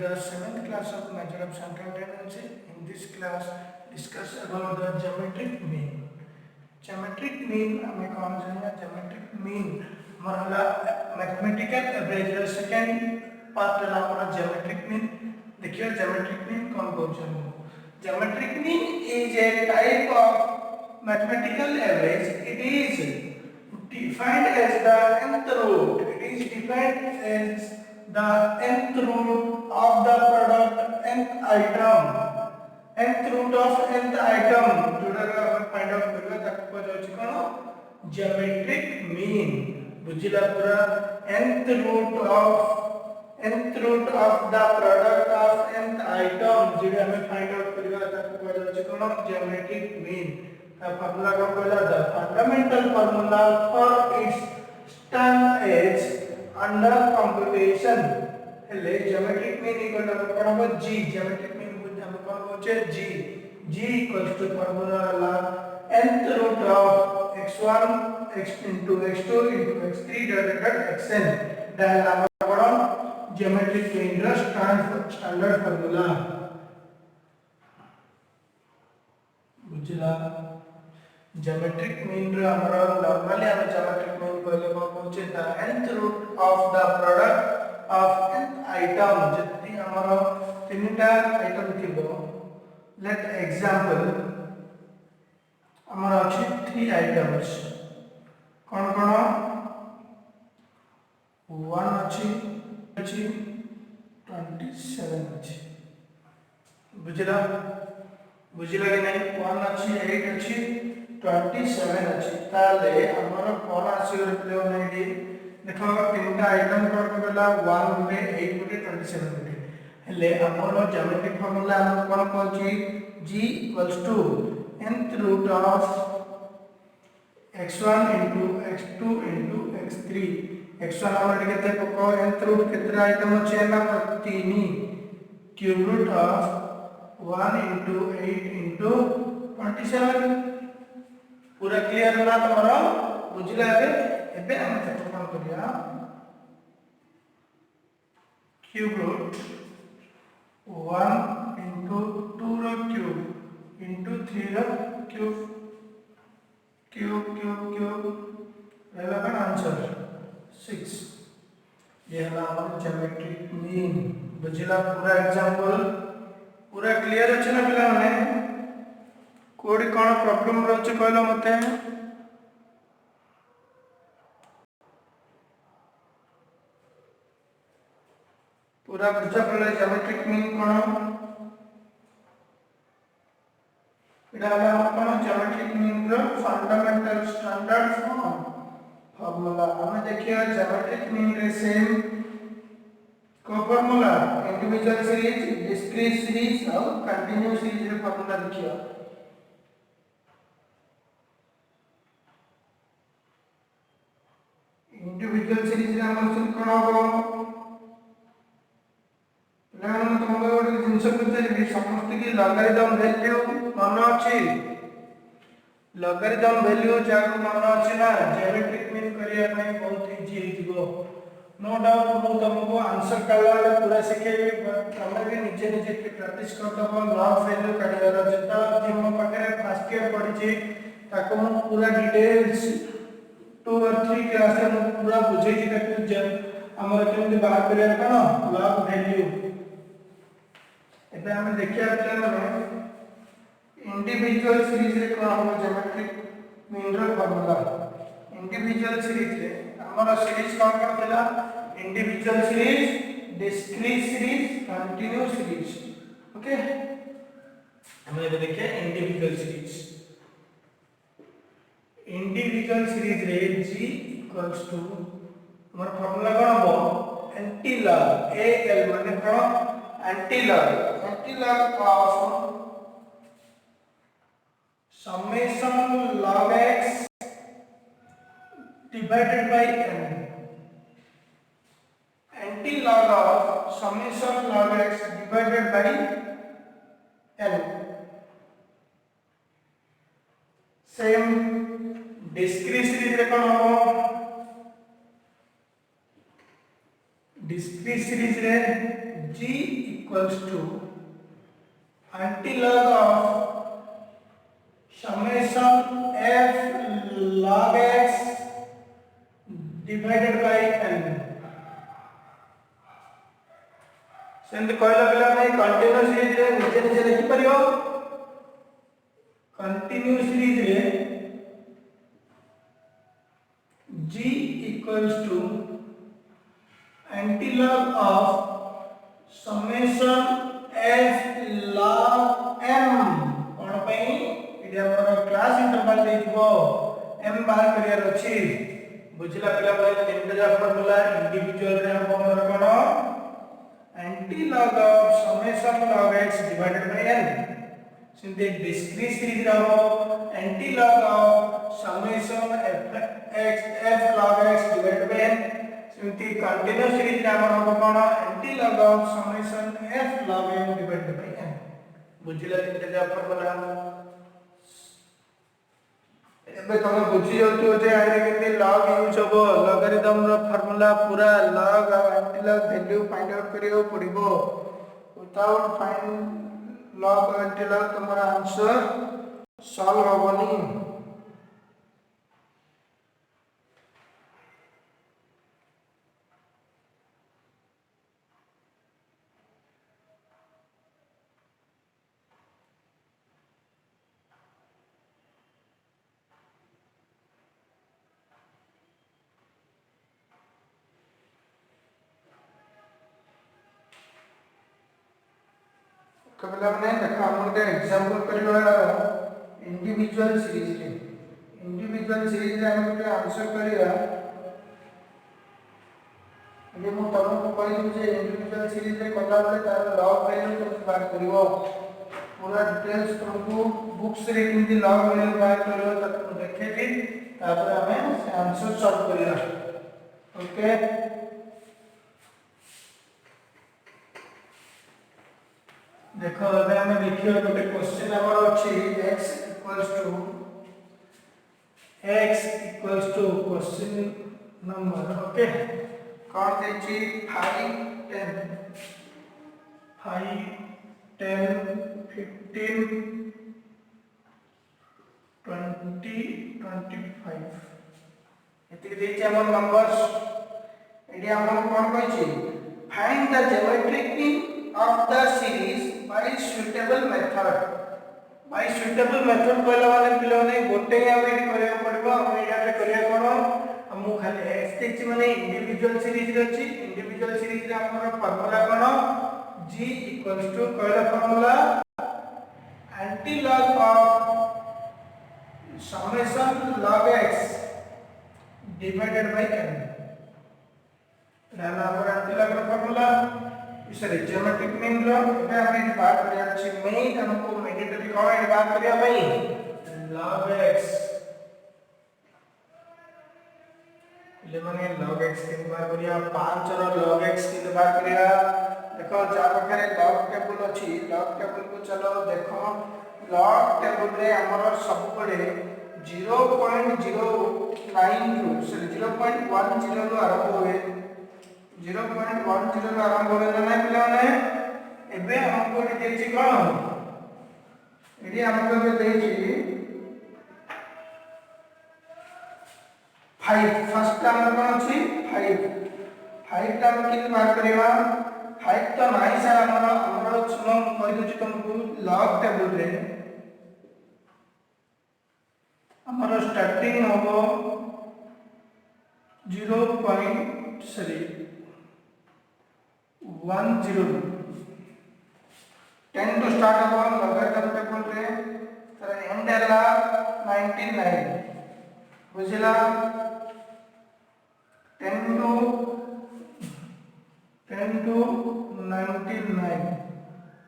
the 7th class of Major of Central Tendency. In this class, discuss about the geometric mean. Geometric mean हमें कौन जानिए geometric mean हमारा mathematical average second part है हमारा geometric mean. देखिए geometric mean कौन कौन जानिए. Geometric mean is a type of mathematical average. It is defined as the nth root. It is defined as the nth root of the product nth item. nth root of nth item जोड़ा हम find out करबा ताको कहै कोन geometric mean बुझिला पूरा nth root of the product of nth item जोड़ा हम find out करबा ताको कहै कोन ज्योमेट्रिक मीन का फार्मूला को कहला the fundamental formula for its term is under computation हेले ज्योमेट्रिक मीन इक्वल टू कोन हो g ज्योमेट्रिक मीन हम कौन बोचे g equals to formula nth root of x1 x into x2 into x3 divided xn that our geometric mean standard formula बुझला geometric mean रे हमरा normally हम geometric mean कहले कोन बोचे the nth root of the product of nth item जति हमरा तीनटा item थिबो late example हमर अछि 3 आइटम्स कोन कोन 1 अछि 27 अछि बुझला कि नहीं 1 अछि 8 अछि 27 अछि ताले हमर कोन आसी रिप्ले नै देखो तीनटा आइटम कोन कहला 1 गुटे 8 गुटे 27 गुटे हेले हमर ज्योमेट्रिक फार्मूला हम कोन पहुंची g equals to nth root of x1 into x2 into x3 x1 हमर केते पको nth root केते आइटम छै ना 3 cube root of 1 into 8 into 27 पूरा क्लियर होला तमरो बुझला एबे हम कोन करिया cube root 1 into 2 रो cube into 3 रो cube रहला का आंसर 6 ये हला हमर ज्योमेट्रिक मीन बुझला पूरा एग्जांपल पूरा क्लियर अछि ना पिला माने कोडी कोन प्रॉब्लम रहछ कहलो मते पूरा बुझा पड़ले ज्योमेट्रिक मीन कोन इडा कोन ज्योमेट्रिक मीन रो फंडामेंटल स्टैंडर्ड फार्मूला हमें देखिए ज्योमेट्रिक मीन रे सेम को formula individual series discrete series और कंटीन्यूअस सीरीज रे फार्मूला देखियो इंडिविजुअल सीरीज रे हमर कोन हो लेकिन तुमको गोटे जिनस पचारि समस्त की लॉगरिथम वैल्यू मन अछि लॉगरिथम वैल्यू जाको मन अछि ना ज्योमेट्रिक मीन करिया में बहुत इजी हिजबो नो डाउट मु तुमको आंसर काला पूरा सिखेबी तमे भी निजे प्रैक्टिस करतबो लॉग वैल्यू काढियार जेता जिमो पाखरे फर्स्ट ईयर पढी छी ताको मु पूरा डिटेल्स 2 और 3 क्लास रे मु पूरा बुझै छी ताकि हमर केमति बाहर करिया कोन लॉग वैल्यू एटा हम देखिया पिला माने इंडिविजुअल सीरीज रे को हम ज्योमेट्रिक मीन रो फार्मूला इंडिविजुअल सीरीज रे हमर सीरीज कोन थिला individual series discrete series continuous series okay हम ये देखिए इंडिविजुअल सीरीज रे g इक्वल्स टू हमर फार्मूला कोन हो एंटी लॉग al माने कोन antilog of summation log x divided by n antilog of summation log x divided by n same discrete series रे कोन हो discrete series रे g equals to antilog of summation f log x divided by n. सेंट कहला पिला नै continue series रे निजे निजे लिखि परियो कंटीन्यू सीरीज रे g equals to antilog of summation f log m कोन पई इडी हमर क्लास इंटरवल देइबो m बार करियर अछि बुझला पिला पई तीनटा जा फार्मूला इंडिविजुअल रे हम हमर कोन antilog of summation log x divided by n सिंधे डिस्क्रीट सीरीज रहो antilog of summation f log x divided by n सिंधे कंटीन्यूअस सीरीज रे हमर हो कोन antilog of summation f log m divided by n बुझिला तीनटा जा फार्मूला एबे तमे बुझि जतो जे आरे केते log यूज होबो लॉगरिथम रो फार्मूला पूरा log और antilog वैल्यू फाइंड आउट करियो पड़िबो विदाउट फाइंड log और antilog तुम्हारा आंसर सॉल्व होबनी कबला ने देखा हम गोटे एग्जांपल करबा इंडिविजुअल सीरीज रे हम गोटे आंसर करिया ये मु तमको कहि दउ जे इंडिविजुअल सीरीज रे कला बेले तार लॉग वैल्यू तुम बात करिवो पूरा डिटेल्स तुमको बुक्स रे किंदी लॉग वैल्यू बात करिवो तक देखेठी तापर हमें आंसर सॉल्व करिया ओके देखो अबे हमें लिखियो गोटे क्वेश्चन हमर अछि x equals to question number okay कोन देछि 5 10 15 20 25 एति देछि हमर नंबर्स एडी हमर कोन कहछि find the geometric mean of the series by suitable method कहला माने पिलोने गोटे हमें करिया पड़बो हम एटा करिया कोन हम खाली x देखछि माने इंडिविजुअल सीरीज रे अछि इंडिविजुअल सीरीज रे हमर फार्मूला कोन g इक्वल्स टू कहला formula antilog of summation log x divided by n रहला हमर antilog रो फार्मूला सॉरी ज्योमेट्रिक मीन लो एबे हम बात करिया छी मेन हमको मैंडेटरी कोन ए बात करिया भाई log x ले माने log x के बात करिया 5 रो log x के बात करिया देखो जा पाखरे log टेबल अछि log टेबल को चलो देखो log टेबल रे हमर सब पड़े 0.092 सॉरी 0.10 रो आरंभ होए 0.10 रो आरंभ होले ना पिलाने एबे हमको देछि कोन एडी हमको देछि 5 फर्स्ट नंबर कोन अछि 5 टा हम किन बात करिवा 5 तो नाही सर हमर सुनो कहि दछि तुमको लॉग टेबल रे हमर स्टार्टिंग होबो 0.10 10 to start होबो लॉगरिथम टेबल रे तर एंड हला 99 बुझिला 10 to 99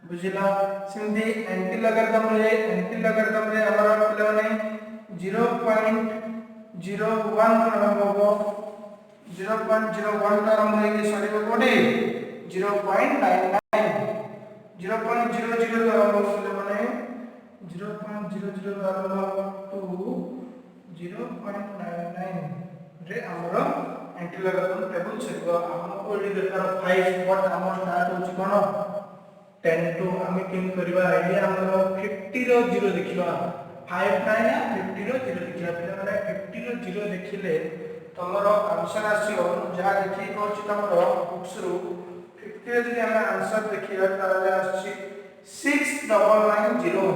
बुझिला सिंधी एंटी लॉगरिथम रे हमर पिलाने 0.01 होबो 0.01 आरंभ होई सॉरी कोडी 0.99 0.00 आरंभ होले माने 0.00 आरंभ टू 0.99 रे हमरो एंटी लॉगरिथम टेबल छेबो हमको एडी दरकार 5 बट हमर स्टार्ट होची कोन 10 टू आम केम करवा ये हमरो 50 रो 0 देखिबा 5 9 या 50 रो 0 देखिबा पिला माने 50 रो 0 देखिले तमरो आंसर आसीओ जहा देखि कोछि तमरो बुक्स रो 50 रो जदि हम आंसर देखिबा ताले आछि 6990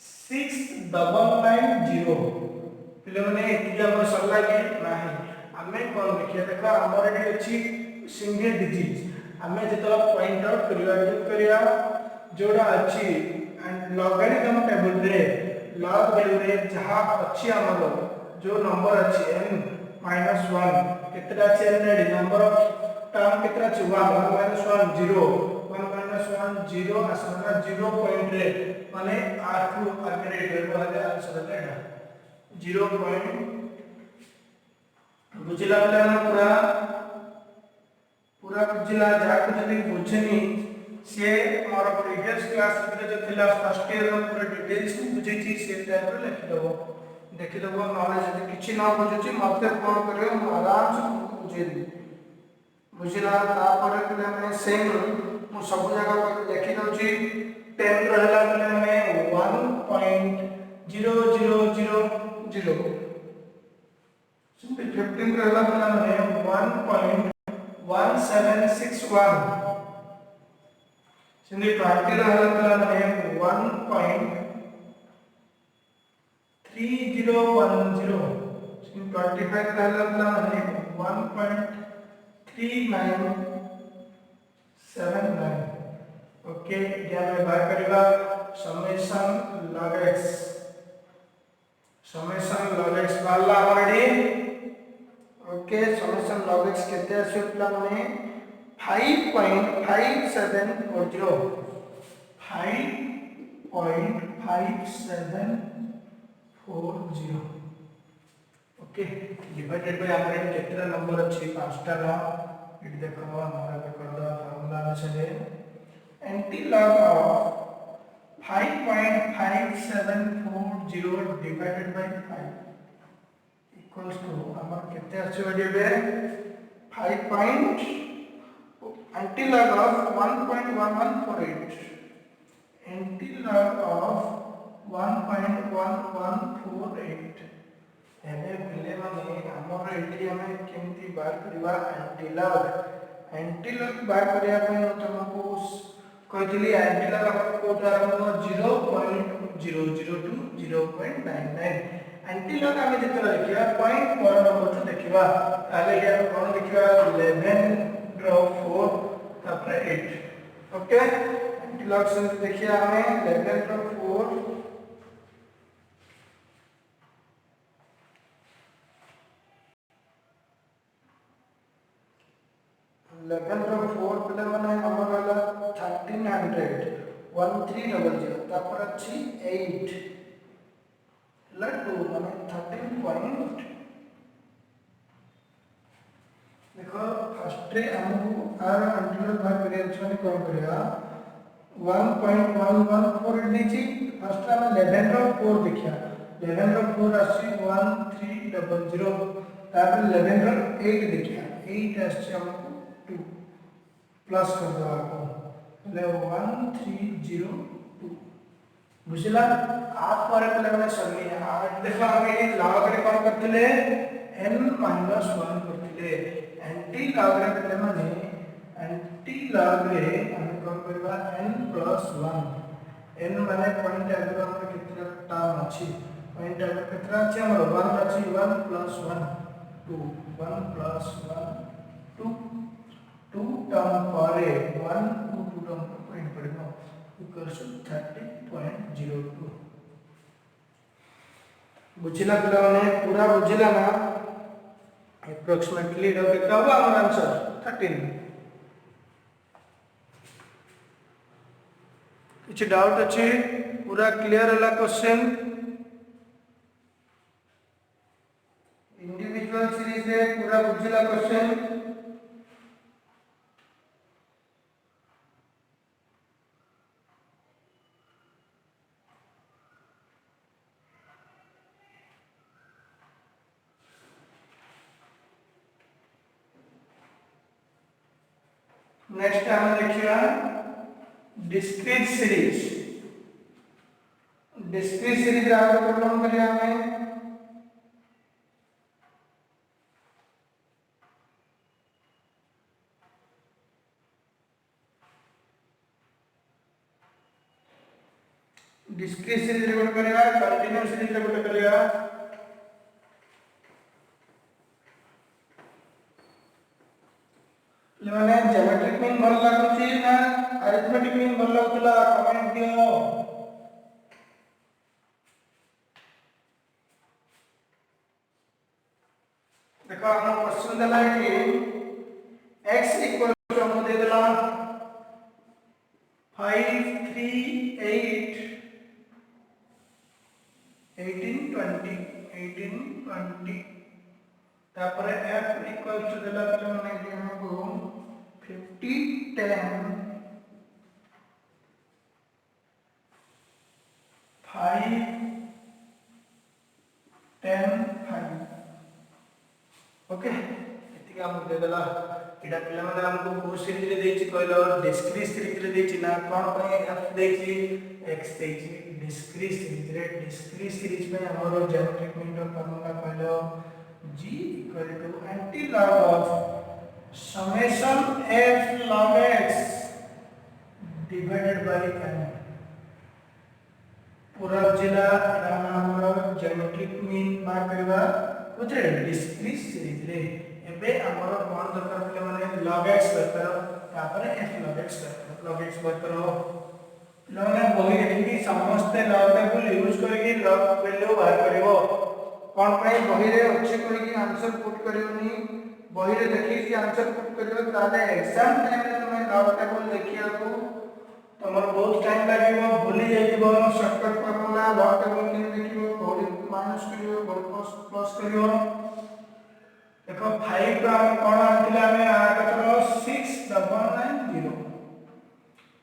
6990 पिला माने एति हमर सरला कि नाही आमे कोन देखिया देखो हमर एटी अछि सिंगल डिजिट आमे जेतला पॉइंट आउट करिया जोड़ा अछि एंड लॉगरिथम टेबल रे लॉग वैल्यू रे जहा अछि हमरो जो नंबर अछि n -1 केतरा अछि n नंबर ऑफ टर्म केतरा अछि 1 1 -1 0 1 -1 0 असमना 0 पॉइंट रे माने r2 आगे रे बोले आंसर लेना 0 पॉइंट बुझिला वाला ना पूरा बुझिला जाको जदी बुझनी से मोर प्रीवियस क्लास रे जो थिला फर्स्ट ईयर रो पूरा डिटेल्स को बुझी छी से टाइप रे लिखि दबो नॉलेज जदी किछि ना बुझुची मते फोन करियो हम आराम से तुमको बुझे दी बुझिला तापर के माने सेम मु सब जगह पर लिखि दउची 10 रहला माने 1.0000 सिंपल 15 रहला माने 1.1761 सिंधी 20 रहला माने 1.3010 सिंधी 25 रहला माने 1.3979 ओके क्या मैं बात करेगा समेशन log x वाला already okay summation log x केते आसी पिला माने 5.5740 5.5740 ओके डिवाइडेड बाय हमरे केतरा नंबर अछि पांचटा ला इट देखो हमरा के कर दो फार्मूला अनुसार anti log of 5.5740 divided by 5 equals to हमर केते अछि बडिबे 5 point anti log of 1.1148 anti log of 1.1148 एने पिले माने हमर एठी हमें केमती बात करबा एंटी लॉग बात करिया पे तुमको कहथिली एंटी लॉग कोड आरंभ 0.002 0.99 एंटी लॉग हमें जेतरा देखिया पॉइंट पर नंबर तो देखिबा ताले या कोन देखिबा 11 रो 4 तापर 8 ओके एंटी लॉग से देखिया हमें 11 रो 4 11 रो 4 पिले माने हमर वाला 1300 1300 तापर अछि 8 लड्डू माने 13 पॉइंट देखो फर्स्ट रे हमहु आर अंडर भाग करिया छने कोन करिया 1.114 दीची फर्स्ट हम 11 रो 4 देखिया 11 रो 4 अछि 1300 तापर 11 रो 8 देखिया 8 अछि हमको 2 प्लस कर दो आपको ले 1302 बुझला आप पर पहले समी आज देखो हम ये लॉग रे कोन करथिले n - 1 करथिले एंटी लॉग रे पहले माने एंटी लॉग रे हम कोन करबा n + 1 n माने पॉइंट आगे हम कितना टर्म अछि पॉइंट आगे कितना अछि हमर 1 अछि 1 + 1 2 1 + 1 2 2 टर्म पारे 1 2 टर्म पॉइंट पड़ेगा इक्वल्स टू 30.02 बुझिला पिलाने पूरा बुझिला ना अप्रोक्सीमेटली रो कितना होगा हमर आंसर 13 किछ डाउट अछि पूरा क्लियर होला क्वेश्चन इंडिविजुअल सीरीज रे पूरा बुझिला क्वेश्चन नेक्स्ट हम देखिया डिस्क्रीट सीरीज आगे प्रॉब्लम करिया हमें डिस्क्रीट सीरीज रे गोटे करिया कंटीन्यूअस सीरीज रे गोटे करिया माने ज्योमेट्रिक मीन भल लागुची ना अरिथमेटिक मीन भल लागुतला कमेंट दियो देखो हम क्वेश्चन देला कि x इक्वल टू हम दे देला 5 3 8 18 20 तापर f इक्वल टू देला पहले माने कि हमको 50 10 5 10 5 ओके इति का हम दे देला इडा पिला माने हमको को सीरीज रे देछि कहलो डिस्क्रीट सीरीज रे देछि ना कोन पय f देछि x देछि डिस्क्रीट सीरीज में हमरो ज्योमेट्रिक मीन रो फॉर्मूला कहलो g equal to antilog of summation f log x divided by n पूरा जिला हमरो ज्योमेट्रिक मीन बार करबा बुझे डिस्क्रीट सीरीज रे एबे हमरो कोन दरकार पले माने log x दरकार तापर f log x दरकार लोने बही देखि समस्त लॉग टेबल यूज करके लॉग वैल्यू बाहर करिवो कोन पई बही रे अछि कोइ कि आंसर पुट करिवनी बही रे देखि कि आंसर पुट करिवो ताले एग्जाम टाइम रे तुमे लॉग टेबल देखिया को तमर बहुत टाइम लागिवो भूली जाइबो शॉर्टकट फार्मूला लॉग टेबल के देखिवो बड़ी माइनस करिवो बड़ी प्लस करिवो देखो 5 का कोन आथिला हमें आ कतरो 6990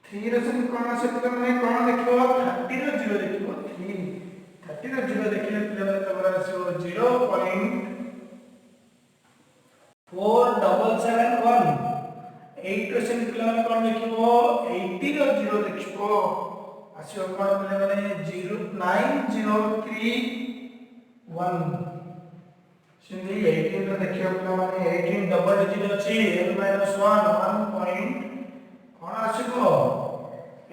3 रे से कोन से माने कोन देखिवो 30 रो 0 देखिवो 3 30 रो 0 देखिले पिले तमरा आसीबो 0.4771 8 रो से पिले माने कोन देखिवो 80 रो 0 देखिवो आसीबो कोन पिले माने 09031 सिंधी 18 रो देखियो पिले माने 18 डबल डिजिट अछि n - 1 1 कोन आसीबो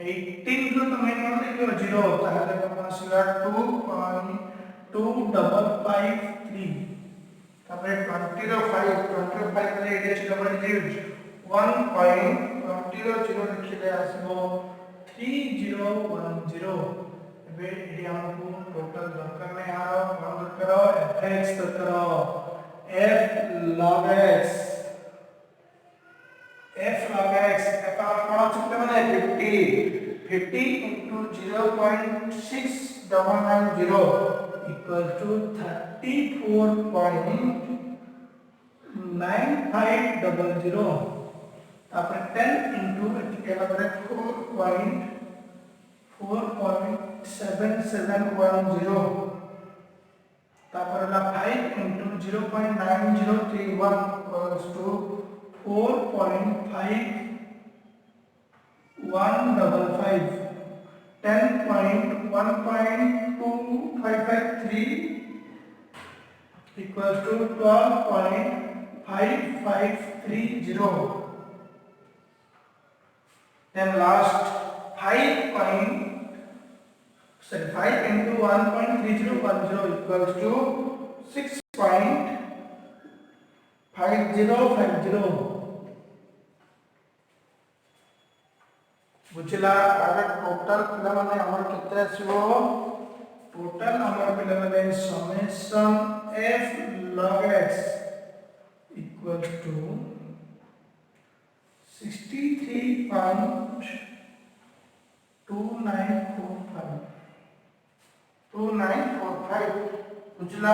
18 रो तमे कोन देखियो 0 ताले कोन आसीला 2.2553 तापर 20 रो 5 रे एडे डबल डिजिट 1.20 रो 0 देखिले आसीबो 3010 एबे एडी हमकु टोटल दरकार नै आरो कोन दरकार fx दरकार f log x का कोन चित्र माने 50 into 0.6990 equal to 34.9500 तापर 10 into एतिकेला बरे 4.7710 तापर ला 5 into 0.9031 equals to 4.5155 10.1.2553 equals to 12.5530 then last 5 into 1.3010 equals to 6.5050 बुझला अगर टोटल पिला माने हमर केते आसीबो टोटल हमर पिला माने summation f log x equals to 63.2945 बुझला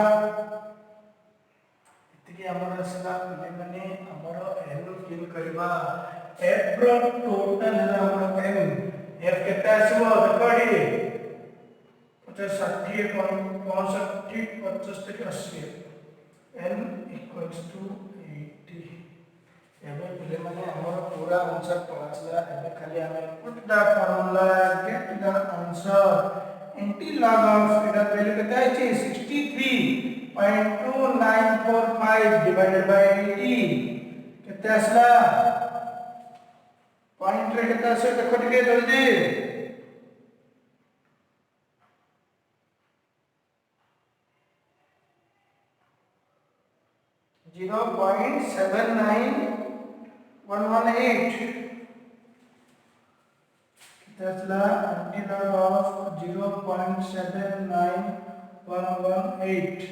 इतके हमर असला पिला माने हमर n किल करबा f रो टोटल है हमर n f केते आसीबो देखडी 60.65 75 80 n equals to 80 एबे पिले माने हमर पूरा आंसर पहुंचला एबे खाली हमें put the formula get the answer anti log of इधर वैल्यू कितना है 63.2945 डिवाइडेड बाय 80 कितना आसला पॉइंट रे कितना आसे देखो टिके जल्दी 0.79118 कितना एंटीलॉग ऑफ 0.79118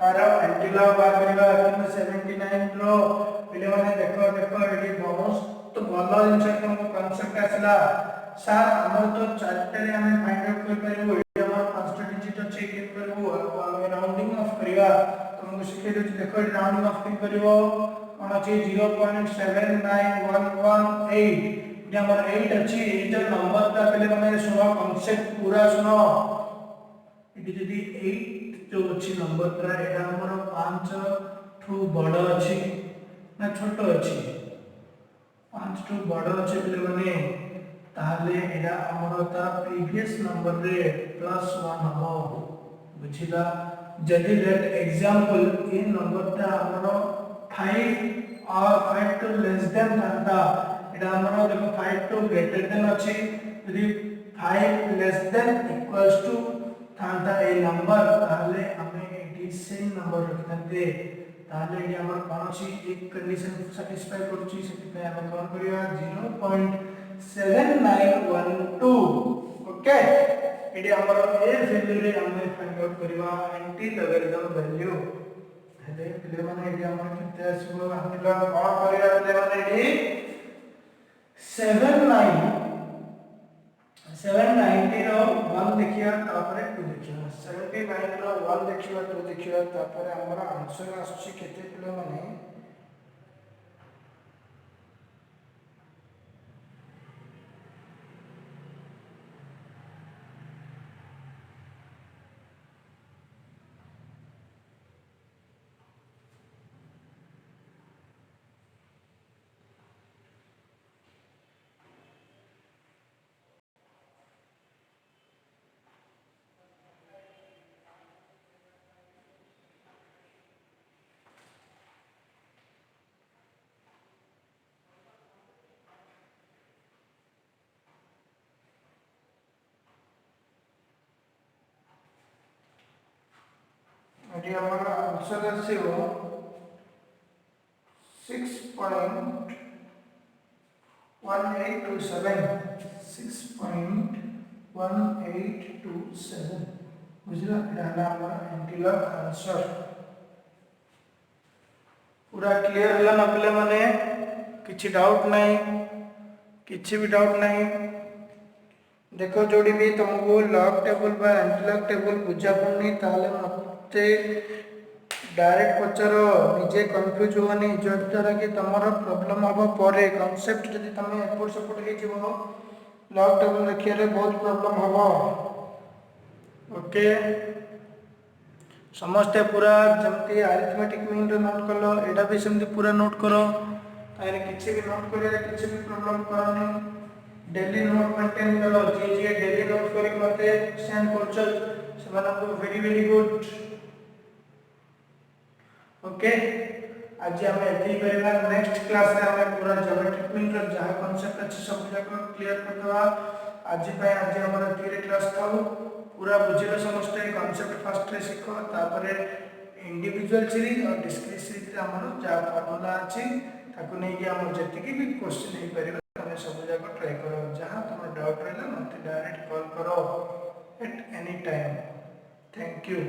आरो एंटीलॉग बात करिबा कि 79 रो पिले माने देखो देखो एडी बहुत तो भलो जिंस तुमको कांसेप्ट आसला सर हमर तो चार्ट रे हमें फाइंड आउट कर परिबो एडी हमर पांचटा डिजिट अछि के करबो हमें राउंडिंग ऑफ करिवा तुमको सिखे दे देखो राउंडिंग ऑफ के करिवो कोन अछि 0.79118 जे हमर 8 अछि ए जो नंबर ता पहले माने सुनो कांसेप्ट पूरा सुनो एडी जदी 8 जो अछि नंबर ता एटा हमर 5 ठू बड़ अछि ना छोट अछि 5 ठू बड़ अछि पहले माने ताले एटा हमर ता प्रीवियस नंबर रे +1 हबो बुझिला जदि लेट एग्जांपल ए नंबर ता हमर 5 और 5 टू लेस देन था एटा हमर देखो 5 टू ग्रेटर देन अछि यदि 5 लेस देन इक्वल्स टू था ए नंबर ताले हमें एटी सेम नंबर रखते ताले एटी हमर कोन अछि एक कंडीशन सैटिस्फाई करछि सेति पे हम कोन करिया 0.7912 ओके एडी हमर ए वैल्यू रे हम फाइंड आउट करिवा एंटी लॉगरिथम वैल्यू हेले पिले माने एडी हमर किते आसीबो हम लॉग कोन करिया पिले माने एडी 790 रो 1 देखिया तापरे 2 देखिया 79 रो 1 देखिया 2 देखिया तापरे हमर आंसर आछि केते पिले माने एडी हमर आंसर आसीबो 6.1827 बुझला एटा हमर एंटीलॉग आंसर पूरा क्लियर होला न पिले माने किछि डाउट नाही किछि भी डाउट नाही देखो जोड़ी भी तुमको लॉग टेबल बा एंटीलॉग टेबल बुझा पड़नी ताले मते डायरेक्ट पचारो निजे कंफ्यूज होनी जो द्वारा कि तमरो प्रॉब्लम हबो परे कांसेप्ट जदी तमे एपोर्ट सपोर्ट हे जिवो लॉग टेबल रखिया रे बहुत प्रॉब्लम हबो ओके समझते पूरा जमती अरिथमेटिक मीन रे नोट करलो एडा भी समझ पूरा नोट करो तारे किछि भी नोट करे किछि भी प्रॉब्लम करनी डेली नोट मेंटेन करो जे डेली नोट करी मते सेंड करछ सेमाना को वेरी गुड ओके आज हम एथि करबा नेक्स्ट क्लास रे हम पूरा ज्योमेट्रिक मीन रो जहा कांसेप्ट अछि सब जाक क्लियर करतवा आज हमर थ्योरी क्लास था पूरा बुझिलो समस्त कांसेप्ट फर्स्ट रे सिखो तापरे इंडिविजुअल सीरीज और डिस्क्रीट सीरीज रे हमर जा फार्मूला अछि ताको नै कि हम जति कि भी क्वेश्चन हे परिबा तमे सब जाक ट्राई करो जहां तुम डाउट रहला मते डायरेक्ट कॉल करो at any time thank you.